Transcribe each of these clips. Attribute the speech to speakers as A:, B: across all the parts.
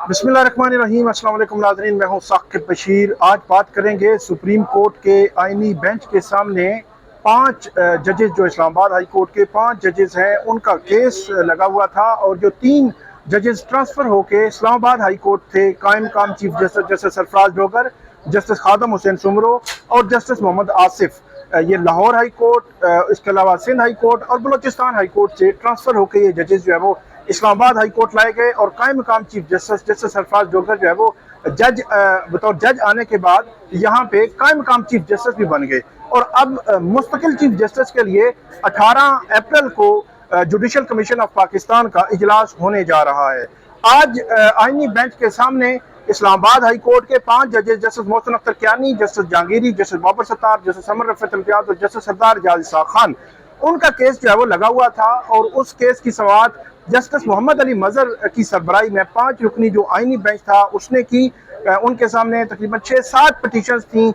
A: बिस्मिल्लाहिर्रहमानिर्रहीम। अस्सलाम वालेकुम नाज़रीन, मैं हूं साकिब बशीर। आज बात करेंगे सुप्रीम कोर्ट के आईनी बेंच के सामने 5 जजेस जो इस्लामाबाद हाई कोर्ट के 5 जजेस हैं उनका केस लगा हुआ था, और जो 3 जजेस ट्रांसफ़र होके इस्लामाबाद हाई कोर्ट थे, कायम मकाम chief justice justice Sarfaraz Dogar, justice Khadim Hussain Soomro और जस्टिस मोहम्मद आसिफ, ये लाहौर हाई कोर्ट, इसके अलावा सिंध हाई कोर्ट और बलोचिस्तान हाई कोर्ट से ट्रांसफ़र होकर ये जजेस जो है वो इस्लामाबाद हाई कोर्ट लाए गए। और कायम मकाम chief justice justice Sarfaraz Dogar जो है वो बतौर जज आने के बाद यहाँ पे कायम मकाम चीफ जस्टिस भी बन गए। और अब मुस्तकिल चीफ जस्टिस के लिए 18 अप्रैल को जुडिशल कमीशन ऑफ पाकिस्तान का इजलास होने जा रहा है। आज आईनी बेंच के सामने इस्लामाबाद हाई कोर्ट के 5 जजेस justice Mohsin Akhtar Kayani, justice Jahangiri, justice Babar Sattar, justice Amar Rafiq Imtiaz और जस्टिस सरदार जाज इसाक खान, उनका केस जो है वो लगा हुआ था। और उस केस की समाअत जस्टिस मोहम्मद अली मजहर की सरबराही में 5 रुकनी जो आईनी बेंच था उसने की। उनके सामने तकरीबन 6-7 पिटीशंस थी।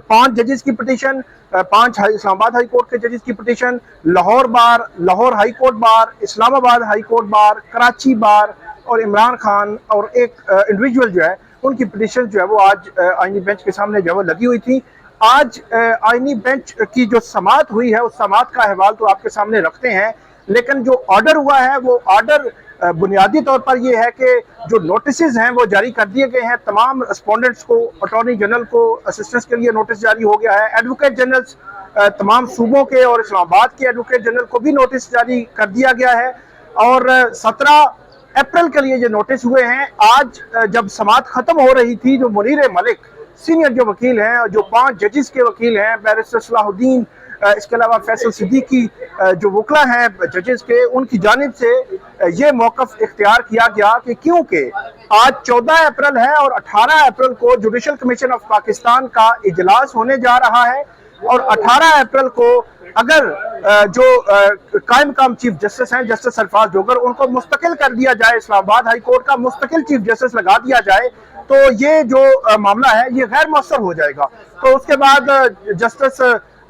A: 5 जजेस की पिटीशन, 5 इस्लामाबाद हाई कोर्ट के जजेस की पिटीशन, लाहौर बार, Lahore high court bar, Islamabad high court bar, Karachi बार और इमरान खान और एक इंडिविजुअल जो है उनकी पिटीशन जो है वो आज आईनी बेंच के सामने जो है वो लगी हुई थी। आज आईनी बेंच की जो समाअत हुई है उस समाअत का अहवाल तो आपके सामने रखते हैं, लेकिन जो ऑर्डर हुआ है वो ऑर्डर बुनियादी तौर पर ये है कि जो नोटिसेस हैं वो जारी कर दिए गए हैं तमाम रिस्पोंडेंट्स को। अटॉर्नी जनरल को असिस्टेंस के लिए नोटिस जारी हो गया है। एडवोकेट जनरल्स तमाम सूबों के और इस्लामाबाद के एडवोकेट जनरल को भी नोटिस जारी कर दिया गया है। और 17 अप्रैल के लिए ये नोटिस हुए हैं। आज जब समाअत खत्म हो रही थी, जो मुनीर मलिक सीनियर जो वकील हैं, जो 5 जजेस के वकील हैं, बैरिस्टर सलाहुद्दीन, इसके अलावा फैसल सिद्दीकी, जो वकला हैं जजेस के, उनकी जानिब से ये मौक़िफ़ इख्तियार किया गया कि क्योंकि आज 14 अप्रैल है और 18 अप्रैल को जुडिशल कमीशन ऑफ पाकिस्तान का इजलास होने जा रहा है, और 18 अप्रैल को अगर जो कायम मकाम चीफ जस्टिस हैं जस्टिस सरफराज डोगर, उनको मुस्तकिल कर दिया जाए, इस्लामाबाद हाई कोर्ट का मुस्तकिल चीफ जस्टिस लगा दिया जाए, तो ये जो मामला है ये गैर मौसर हो जाएगा। तो उसके बाद जस्टिस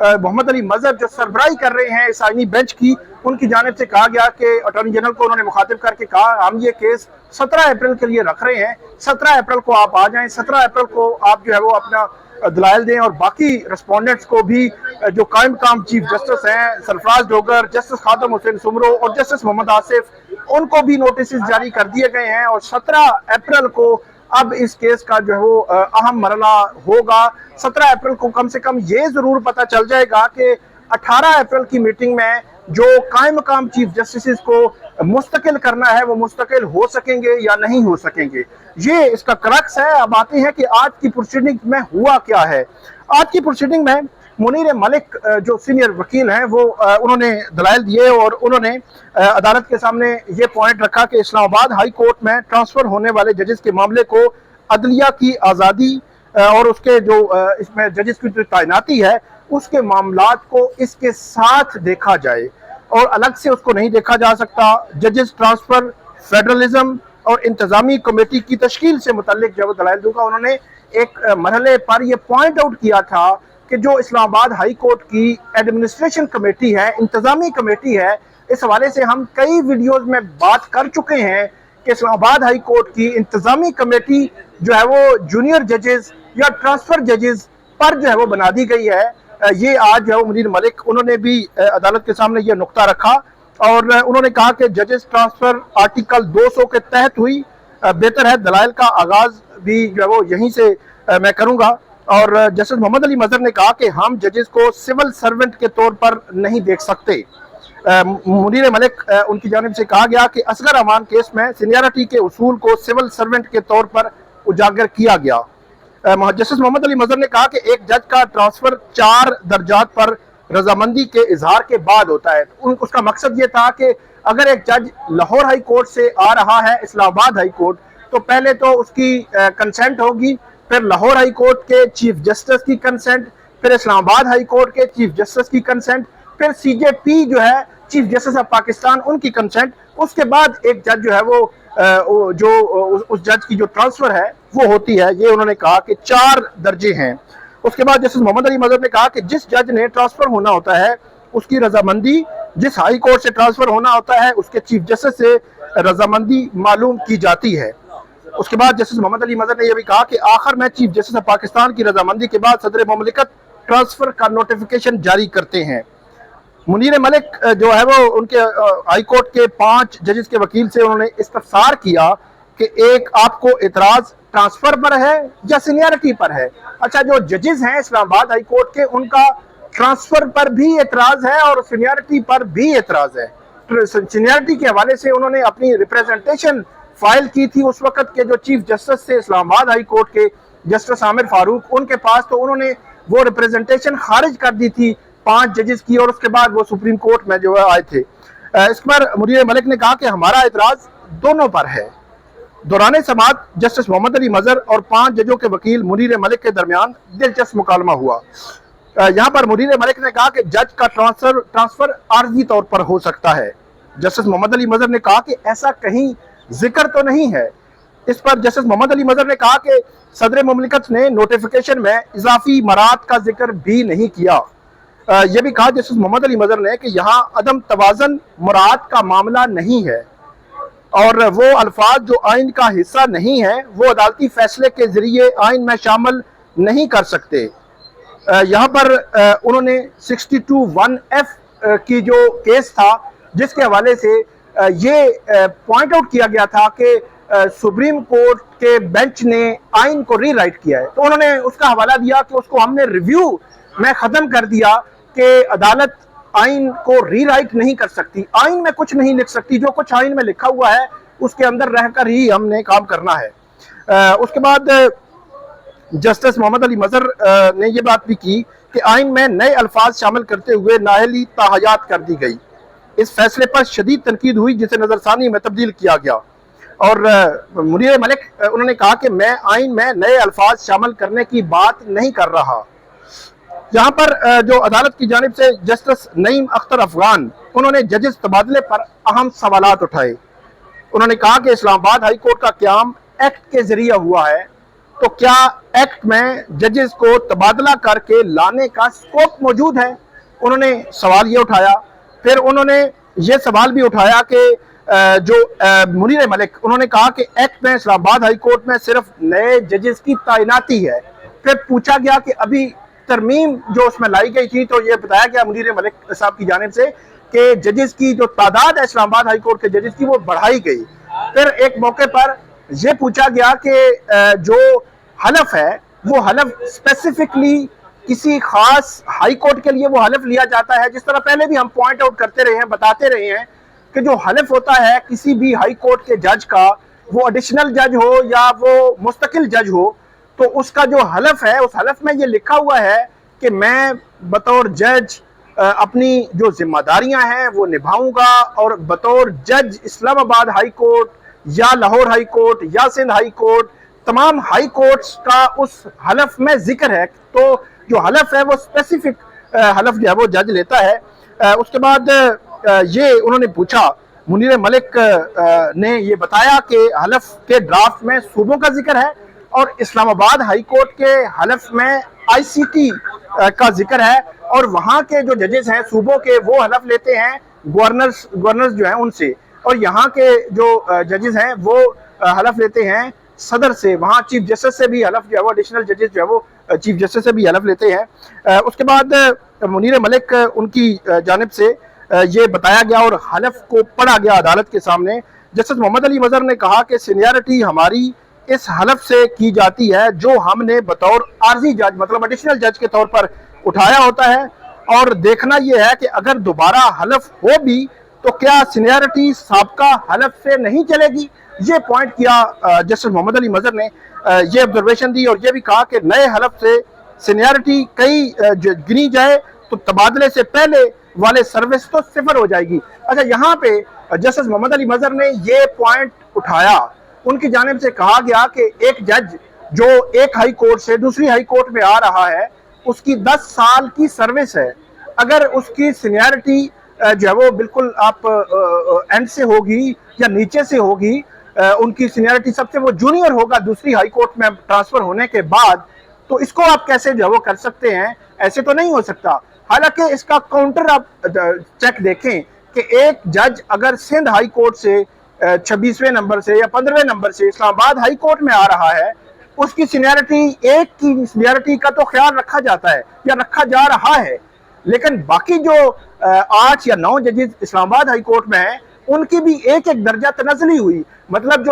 A: मोहम्मद अली मजहर जो सरबराही कर रहे हैं इस आईनी बेंच की, उनकी जानिब से कहा गया कि अटॉर्नी जनरल को उन्होंने मुखातिब करके कहा हम ये केस 17 अप्रैल के लिए रख रहे हैं, 17 अप्रैल को आप आ जाएं, 17 अप्रैल को आप जो है वो अपना दलाइल दें, और बाकी रिस्पोंडेंट्स को भी जो कायम मकाम चीफ जस्टिस हैं सरफराज डोगर, जस्टिस खादम हुसैन सुमरो और जस्टिस मोहम्मद आसिफ, उनको भी नोटिस जारी कर दिए गए हैं। और 17 अप्रैल को अब इस केस का जो है वो अहम मरला होगा। 17 अप्रैल को कम से कम ये जरूर पता चल जाएगा कि 18 अप्रैल की मीटिंग में जो कायम मकाम चीफ जस्टिस को मुस्तकिल करना है वो मुस्तकिल हो सकेंगे या नहीं हो सकेंगे। ये इसका क्रक्स है। अब आते हैं कि आज की प्रोसीडिंग में हुआ क्या है। आज की प्रोसीडिंग में मुनीर मलिक जो सीनियर वकील हैं वो उन्होंने दलाइल दिए और उन्होंने अदालत के सामने ये पॉइंट रखा कि इस्लामाबाद हाई कोर्ट में ट्रांसफ़र होने वाले जजेस के मामले को अदलिया की आज़ादी और उसके जो इसमें जजेस की जो तैनाती है उसके मामलात को इसके साथ देखा जाए और अलग से उसको नहीं देखा जा सकता। जजेस ट्रांसफ़र, फेडरलिज्म और इंतज़ामी कमेटी की तश्कील से मुतल्लिक जब दलाइल दूंगा, उन्होंने एक मरहले पर यह पॉइंट आउट किया था कि जो इस्लामाबाद हाई कोर्ट की एडमिनिस्ट्रेशन कमेटी है, इंतज़ामी कमेटी है, इस हवाले से हम कई वीडियोज़ में बात कर चुके हैं कि इस्लामाबाद हाई कोर्ट की इंतज़ामी कमेटी जो है वो जूनियर जजेस या ट्रांसफ़र जजेस पर जो है वो बना दी गई है। ये आज जो है मुनीर मलिक उन्होंने भी अदालत के सामने ये नुक्ता रखा और उन्होंने कहा कि जजेस ट्रांसफ़र आर्टिकल 200 के तहत हुई। बेहतर है दलाइल का आगाज़ भी जो है वो यहीं से मैं करूँगा। और जस्टिस मोहम्मद अली मजहर ने कहा कि हम जजेस को सिविल सर्वेंट के तौर पर नहीं देख सकते। मुनीर मलिक उनकी जानिब से कहा गया कि असगर अमान केस में सीनियरिटी के उसूल को सिविल सर्वेंट के तौर पर उजागर किया गया। जस्टिस मोहम्मद अली मजहर ने कहा कि एक जज का ट्रांसफ़र 4 दर्जात पर रजामंदी के इजहार के बाद होता है। उसका मकसद ये था कि अगर एक जज लाहौर हाई कोर्ट से आ रहा है इस्लामाबाद हाई कोर्ट, तो पहले तो उसकी कंसेंट होगी, फिर लाहौर हाई कोर्ट के चीफ जस्टिस की कंसेंट, फिर इस्लामाबाद हाई कोर्ट के चीफ जस्टिस की कंसेंट, फिर CJP जो है चीफ जस्टिस ऑफ पाकिस्तान उनकी कंसेंट। उसके बाद एक जज जो है वो जो उस जज की जो ट्रांसफ़र है वो होती है। ये उन्होंने कहा कि 4 दर्जे हैं। उसके बाद जस्टिस मोहम्मद अली मजहर ने कहा कि जिस जज ने ट्रांसफ़र होना होता है उसकी रजामंदी जिस हाई कोर्ट से ट्रांसफ़र होना होता है उसके चीफ जस्टिस से रजामंदी मालूम की जाती है। اس کے بعد جسٹس محمد علی مظہر نے یہ بھی کہا کہ آخر میں چیف جسٹس آف پاکستان کی رضامندی کے بعد صدر مملکت ٹرانسفر کا نوٹیفیکیشن جاری کرتے ہیں۔ منیر ملک جو ہے وہ ان کے ہائی کورٹ کے 5 ججز کے وکیل سے انہوں نے استفسار کیا کہ ایک آپ کو اعتراض ٹرانسفر پر ہے یا سینیارٹی پر ہے۔ اچھا، جو ججز ہیں اسلام آباد ہائی کورٹ کے، ان کا ٹرانسفر پر بھی اعتراض ہے اور سینیارٹی پر بھی اعتراض ہے۔ سینیارٹی کے حوالے سے انہوں نے اپنی ریپریزنٹیشن فائل کی تھی اس وقت کے جو چیف جسٹس سے اسلام آباد ہائی کورٹ کے جسٹس عامر فاروق، ان کے پاس، تو انہوں نے وہ ریپریزنٹیشن خارج کر دی تھی 5 ججز کی، اور اس کے بعد وہ سپریم کورٹ میں جو ہے آئے تھے۔ اس پر منیر ملک نے کہا کہ ہمارا اعتراض دونوں پر ہے۔ دوران سماعت جسٹس محمد علی مظہر اور 5 ججوں کے وکیل منیر ملک کے درمیان دلچسپ مکالمہ ہوا۔ یہاں پر منیر ملک نے کہا کہ جج کا ٹرانسفر عارضی طور پر ہو سکتا ہے۔ جسٹس محمد علی مظہر نے کہا کہ ایسا کہیں ذکر تو نہیں ہے۔ اس پر جسٹس محمد علی مظہر نے کہا کہ صدر مملکت نے نوٹیفیکیشن میں اضافی مراد کا ذکر بھی نہیں کیا۔ یہ بھی کہا جسٹس محمد علی مظہر نے کہ یہاں عدم توازن مراد کا معاملہ نہیں ہے، اور وہ الفاظ جو آئین کا حصہ نہیں ہیں وہ عدالتی فیصلے کے ذریعے آئین میں شامل نہیں کر سکتے۔ یہاں پر انہوں نے 62(1)(f) کی جو کیس تھا، جس کے حوالے سے یہ پوائنٹ آؤٹ کیا گیا تھا کہ سپریم کورٹ کے بینچ نے آئین کو ری رائٹ کیا ہے، تو انہوں نے اس کا حوالہ دیا کہ اس کو ہم نے ریویو میں ختم کر دیا کہ عدالت آئین کو ری رائٹ نہیں کر سکتی، آئین میں کچھ نہیں لکھ سکتی، جو کچھ آئین میں لکھا ہوا ہے اس کے اندر رہ کر ہی ہم نے کام کرنا ہے۔ اس کے بعد جسٹس محمد علی مظہر نے یہ بات بھی کی کہ آئین میں نئے الفاظ شامل کرتے ہوئے نااہلی تاحیات کر دی گئی۔ اس فیصلے پر شدید تنقید ہوئی جسے نظر ثانی میں تبدیل کیا گیا، اور منیر ملک انہوں نے کہا کہ میں آئین میں نئے الفاظ شامل کرنے کی بات نہیں کر رہا۔ یہاں پر جو عدالت کی جانب سے جسٹس نعیم اختر افغان، انہوں نے ججز تبادلے پر اہم سوالات اٹھائے۔ انہوں نے کہا کہ اسلام آباد ہائی کورٹ کا قیام ایکٹ کے ذریعے ہوا ہے، تو کیا ایکٹ میں ججز کو تبادلہ کر کے لانے کا سکوپ موجود ہے؟ انہوں نے سوال یہ اٹھایا۔ پھر انہوں نے یہ سوال بھی اٹھایا کہ جو منیر ملک، انہوں نے کہا کہ ایکٹ میں اسلام آباد ہائی کورٹ میں صرف نئے ججز کی تعیناتی ہے۔ پھر پوچھا گیا کہ ابھی ترمیم جو اس میں لائی گئی تھی، تو یہ بتایا گیا منیر ملک صاحب کی جانب سے کہ ججز کی جو تعداد ہے اسلام آباد ہائی کورٹ کے ججز کی وہ بڑھائی گئی۔ پھر ایک موقع پر یہ پوچھا گیا کہ جو حلف ہے وہ حلف اسپیسیفکلی کسی خاص ہائی کورٹ کے لیے وہ حلف لیا جاتا ہے، جس طرح پہلے بھی ہم پوائنٹ آؤٹ کرتے رہے ہیں، بتاتے رہے ہیں کہ جو حلف ہوتا ہے کسی بھی ہائی کورٹ کے جج کا، وہ ایڈیشنل جج ہو یا وہ مستقل جج ہو، تو اس کا جو حلف ہے اس حلف میں یہ لکھا ہوا ہے کہ میں بطور جج اپنی جو ذمہ داریاں ہیں وہ نبھاؤں گا، اور بطور جج اسلام آباد ہائی کورٹ یا لاہور ہائی کورٹ یا سندھ ہائی کورٹ، تمام ہائی کورٹس کا اس حلف میں ذکر ہے۔ تو جو حلف ہے وہ اسپیسیفک حلف جو ہے وہ جج لیتا ہے۔ اس کے بعد یہ انہوں نے پوچھا، منیر ملک نے یہ بتایا کہ حلف کے ڈرافٹ میں صوبوں کا ذکر ہے، اور اسلام آباد ہائی کورٹ کے حلف میں آئی سی ٹی کا ذکر ہے، اور وہاں کے جو ججز ہیں صوبوں کے وہ حلف لیتے ہیں گورنرز جو ہیں ان سے، اور یہاں کے جو ججز ہیں وہ حلف لیتے ہیں صدر سے، وہاں چیف جسٹس سے بھی حلف جو ہے وہ ایڈیشنل ججز جو ہے وہ چیف جسٹس سے بھی حلف لیتے ہیں۔ اس کے بعد منیر ملک ان کی جانب سے یہ بتایا گیا اور حلف کو پڑھا گیا عدالت کے سامنے۔ جسٹس محمد علی مظہر نے کہا کہ سینیارٹی ہماری اس حلف سے کی جاتی ہے جو ہم نے بطور عارضی جج، مطلب ایڈیشنل جج کے طور پر اٹھایا ہوتا ہے، اور دیکھنا یہ ہے کہ اگر دوبارہ حلف ہو بھی تو کیا سینیارٹی سابقہ حلف سے نہیں چلے گی۔ یہ پوائنٹ کیا جسٹس محمد علی مظہر نے، یہ آبزرویشن دی، اور یہ بھی کہا کہ نئے حلف سے سینیارٹی کئی گنی جائے تو تبادلے سے پہلے والے سروس تو صفر ہو جائے گی۔ اچھا، یہاں پہ جسٹس محمد علی مظہر نے یہ پوائنٹ اٹھایا، ان کی جانب سے کہا گیا کہ ایک جج جو ایک ہائی کورٹ سے دوسری ہائی کورٹ میں آ رہا ہے، اس کی 10 سال کی سروس ہے، اگر اس کی سینیارٹی جو ہے وہ بالکل آپ اینڈ سے ہوگی یا نیچے سے ہوگی، ان کی سینیارٹی سب سے وہ جونیئر ہوگا دوسری ہائی کورٹ میں ٹرانسفر ہونے کے بعد، تو اس کو آپ کیسے جو ہے وہ کر سکتے ہیں؟ ایسے تو نہیں ہو سکتا۔ حالانکہ اس کا کاؤنٹر آپ چیک دیکھیں کہ ایک جج اگر سندھ ہائی کورٹ سے 26वें नंबर से या 15वें नंबर से इस्लाम आबाद हाई कोर्ट में आ रहा है, उसकी सीनियरिटी, एक की सीनियरिटी का तो ख्याल रखा जाता है या रखा जा रहा है, लेकिन बाकी जो 8 या 9 जजेस इस्लामाबाद हाई कोर्ट में हैं, उनकी भी एक एक दर्जा तनज़ली हुई। मतलब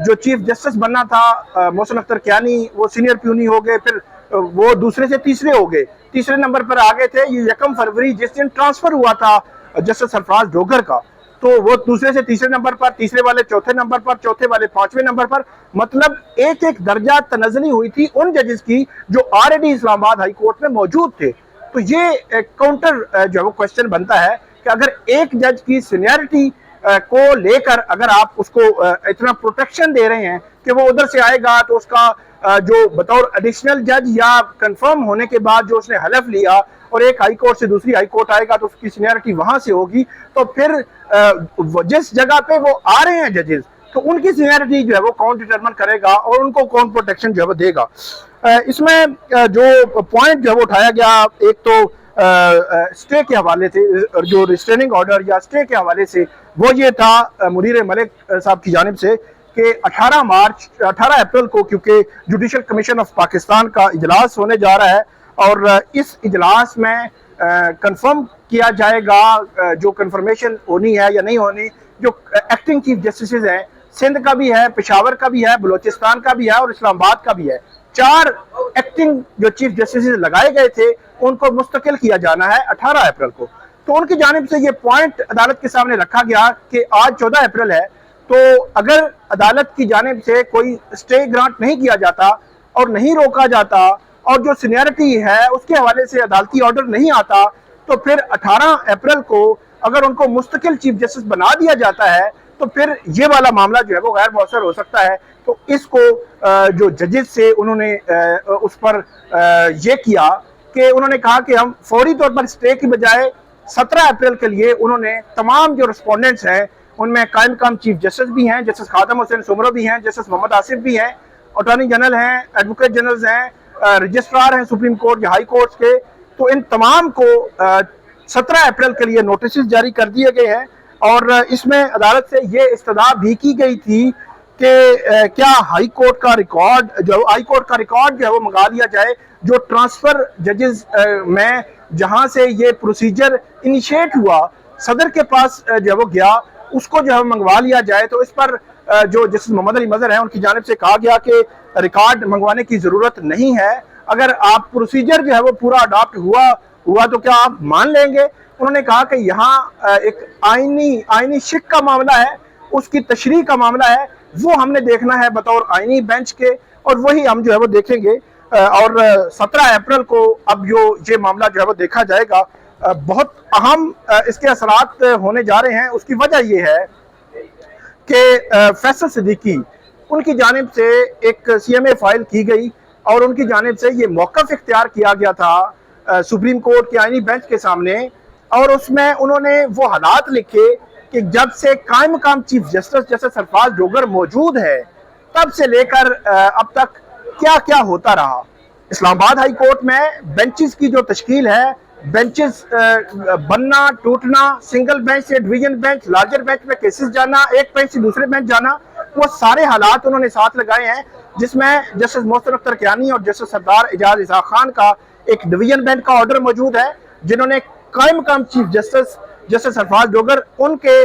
A: जो चीफ जस्टिस बनना था मोहसिन अख्तर कियानी, वो सीनियर प्यूनी हो गए, फिर वो दूसरे से तीसरे हो गए, तीसरे नंबर पर आ गए थे। ये 1 फरवरी जिस दिन ट्रांसफर हुआ था जस्टिस सरफराज डोगर का, तो वो दूसरे से तीसरे नंबर पर, तीसरे वाले चौथे नंबर पर, चौथे वाले 5वें नंबर पर। मतलब एक एक दर्जा तनज़ली हुई थी उन जजेस की जो ऑलरेडी इस्लामाबाद हाई कोर्ट में मौजूद थे। तो ये काउंटर जो है वो क्वेश्चन बनता है कि अगर एक जज की सीनियरिटी को लेकर अगर आप उसको इतना प्रोटेक्शन दे रहे हैं कि वो उधर से आएगा तो उसका जो बतौर एडिशनल जज या कंफर्म होने के बाद जो उसने हलफ लिया और एक हाई कोर्ट से दूसरी हाई कोर्ट आएगा तो उसकी सीनियरिटी वहां से होगी, तो फिर जिस जगह पे वो आ रहे हैं जजेस, तो उनकी सीनियरिटी जो है वो कौन डिटरमिन करेगा और उनको कौन प्रोटेक्शन जो है वो देगा। इसमें जो पॉइंट जो है वो उठाया गया, एक तो स्टे के हवाले से, जो रिस्ट्रेनिंग ऑर्डर या स्टे के हवाले से, वो ये था मुनीर मलिक साहब की जानिब से कि 18 अप्रैल को, क्योंकि जुडिशल कमीशन ऑफ पाकिस्तान का इजलास होने जा रहा है और इस इजलास में कंफर्म किया जाएगा जो कंफर्मेशन होनी है या नहीं होनी, जो एक्टिंग चीफ जस्टिस हैं, सिंध का भी है, पेशावर का भी है, बलोचिस्तान का भी है और इस्लामाबाद का भी है। 4 एक्टिंग जो चीफ जस्टिस लगाए गए थे उनको मुस्तकिल किया जाना है 18 अप्रैल को। तो उनकी जानिब से ये पॉइंट अदालत के सामने रखा गया कि आज 14 अप्रैल है, तो अगर अदालत की जानिब से कोई स्टे ग्रांट नहीं किया जाता और नहीं रोका जाता और जो सीनियरिटी है उसके हवाले से अदालती ऑर्डर नहीं आता, तो फिर 18 अप्रैल को अगर उनको मुस्तकिल चीफ जस्टिस बना दिया जाता है तो फिर ये वाला मामला जो है वो गैर मौसर हो सकता है। तो इसको जो जजेस से उन्होंने उस पर ये किया कि उन्होंने कहा कि हम फौरी तौर पर स्टे की बजाय 17 अप्रैल के लिए उन्होंने तमाम जो रिस्पोंडेंट्स हैं उनमें कायम काम चीफ जस्टिस भी हैं, जस्टिस खादम हुसैन सुमरो भी हैं, जस्टिस मोहम्मद आसिफ भी हैं, अटॉर्नी जनरल हैं, एडवोकेट जनरल हैं, रजिस्ट्रार हैं सुप्रीम कोर्ट या हाई कोर्ट के, तो इन तमाम को 17 अप्रैल के लिए नोटिस जारी कर दिए गए हैं। और इसमें अदालत से ये इस्तदा भी की गई थी कि क्या हाई कोर्ट का रिकॉर्ड जो है वो मंगा लिया जाए, जो ट्रांसफर जजेस में जहां से ये प्रोसीजर इनिशिएट हुआ सदर के पास जो है वो गया, उसको जो है मंगवा लिया जाए। तो इस पर जो जस्टिस मोहम्मद अली मजहर हैं उनकी जानिब से कहा गया कि रिकॉर्ड मंगवाने की जरूरत नहीं है, अगर आप प्रोसीजर जो है वो पूरा अडॉप्ट हुआ तो क्या आप मान लेंगे। उन्होंने कहा कि यहाँ एक आईनी शिक का मामला है, उसकी तशरीह का मामला है, वो हमने देखना है बतौर आईनी बेंच के और वही हम जो है वो देखेंगे। और 17 अप्रैल को अब ये मामला जो है वो देखा जाएगा। बहुत अहम इसके असरात होने जा रहे हैं। उसकी वजह यह है कि फैसल सिद्दीकी, उनकी जानिब से एक CMA फाइल की गई और उनकी जानिब से ये मौक़िफ़ इख्तियार किया गया था सुप्रीम कोर्ट के आईनी बेंच के सामने, और उसमें उन्होंने वो हालात लिखे कि जब से कायम मकाम चीफ जस्टिस जैसे सरफराज डोगर मौजूद है तब से लेकर अब तक क्या क्या होता रहा। इस्लामाबाद हाई कोर्ट में बेंचेस की जो तश्कील है, बेंचेस बनना, टूटना, सिंगल बेंच से डिवीजन बेंच, लार्जर बेंच में केसेस जाना, एक बेंच से दूसरे बेंच जाना, वो सारे हालात उन्होंने साथ लगाए हैं, जिसमें जस्टिस मोहसिन अख्तर कियानी और जस्टिस सरदार एजाज इसाक खान का एक डिवीजन बेंच का ऑर्डर मौजूद है, जिन्होंने कायम मकाम chief justice justice Sarfaraz Dogar उनके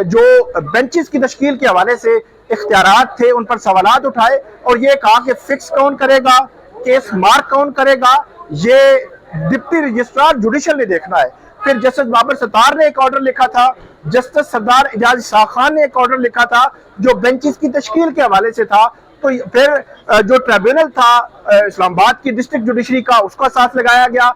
A: जो बेंचेस की तश्कील के हवाले से इख्तियारात थे उन पर सवालात उठाए और ये कहा कि फिक्स कौन करेगा, केस मार्क कौन करेगा, ये डिप्टी रजिस्ट्रार जुडिशल ने देखना है। फिर जस्टिस बाबर सत्तार ने एक ऑर्डर लिखा था, जस्टिस सरदार एजाज इसाक खान ने एक ऑर्डर लिखा था जो बेंचेस की तश्कील के हवाले से था। तो फिर जो ट्रिब्यूनल था इस्लामाबाद की डिस्ट्रिक्ट जुडिशरी का, उसका साथ लगाया गया।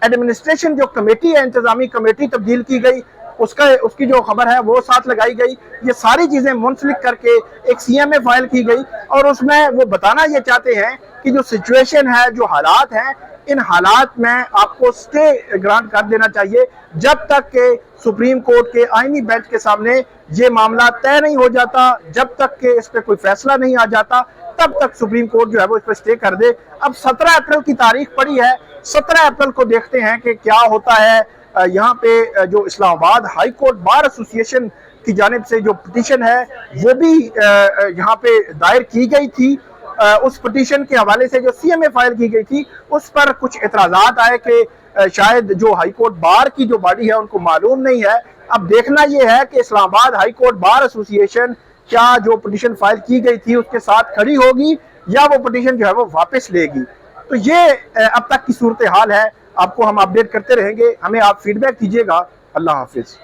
A: एडमिनिस्ट्रेशन जो कमेटी है, इंतजामी कमेटी तब्दील की गई, उसकी जो खबर है वो साथ लगाई गई। ये सारी चीजें मुंसलिक करके एक CMA फाइल की गई और उसमें वो बताना ये चाहते हैं कि जो सिचुएशन है, जो हालात हैं, इन हालात में आपको स्टे ग्रांट कर देना चाहिए जब तक के सुप्रीम कोर्ट के आईनी बेंच के सामने ये मामला तय नहीं हो जाता, जब तक के इस पर कोई फैसला नहीं आ जाता, तब तक सुप्रीम कोर्ट जो है वो इस पर स्टे कर दे। अब 17 अप्रैल की तारीख पड़ी है, 17 अप्रैल को देखते हैं कि क्या होता है। यहाँ पे जो Islamabad high court bar association کی جانب سے جو پٹیشن ہے وہ بھی یہاں پہ دائر کی گئی تھی. اس پٹیشن کے حوالے سے جو سی ایم اے فائل کی گئی تھی اس پر کچھ اعتراضات آئے کہ شاید جو ہائی کورٹ بار کی جو باڈی ہے ان کو معلوم نہیں ہے. اب دیکھنا یہ ہے کہ اسلام آباد ہائی کورٹ بار ایسوسی ایشن کیا جو پٹیشن فائل کی گئی تھی اس کے ساتھ کھڑی ہوگی یا وہ پٹیشن جو ہے وہ واپس لے گی. تو یہ اب تک کی صورتحال ہے. آپ کو ہم اپڈیٹ کرتے رہیں گے. ہمیں آپ فیڈ بیک دیجیے گا. اللہ حافظ.